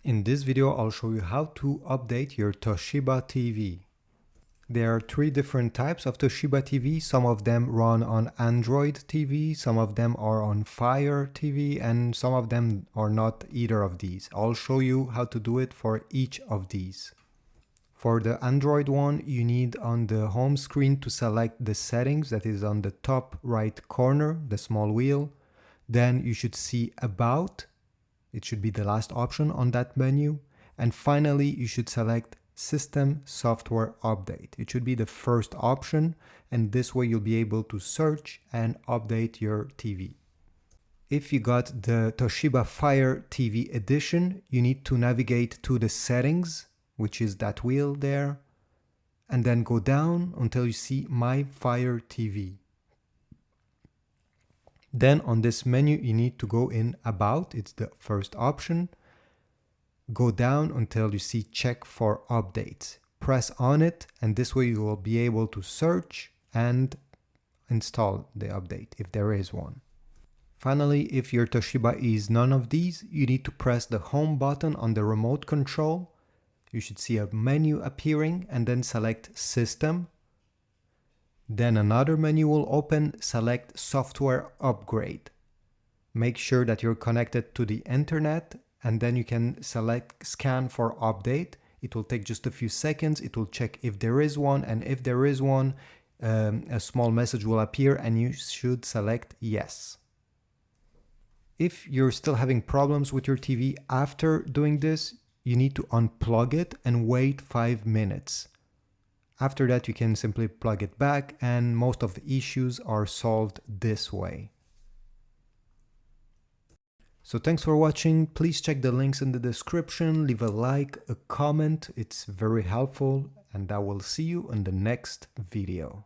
In this video, I'll show you how to update your Toshiba TV. There are three different types of Toshiba TV. Some of them run on Android TV, some of them are on Fire TV, and some of them are not either of these. I'll show you how to do it for each of these. For the Android one, you need on the home screen to select the settings, that is on the top right corner, the small wheel. Then you should see About. It should be the last option on that menu. And finally, you should select System Software Update. It should be the first option, and this way you'll be able to search and update your TV. If you got the Toshiba Fire TV edition, you need to navigate to the settings, which is that wheel there, and then go down until you see My Fire TV. Then on this menu, you need to go in About, it's the first option. Go down until you see Check for Updates. Press on it, and this way you will be able to search and install the update if there is one. Finally, if your Toshiba is none of these, you need to press the Home button on the remote control. You should see a menu appearing and then select System. Then another menu will open, select Software Upgrade. Make sure that you're connected to the internet, and then you can select Scan for Update. It will take just a few seconds. It will check if there is one, and if there is one, a small message will appear and you should select Yes. If you're still having problems with your TV after doing this, you need to unplug it and wait 5 minutes. After that, you can simply plug it back, and most of the issues are solved this way. So thanks for watching. Please check the links in the description, leave a like, a comment. It's very helpful, and I will see you in the next video.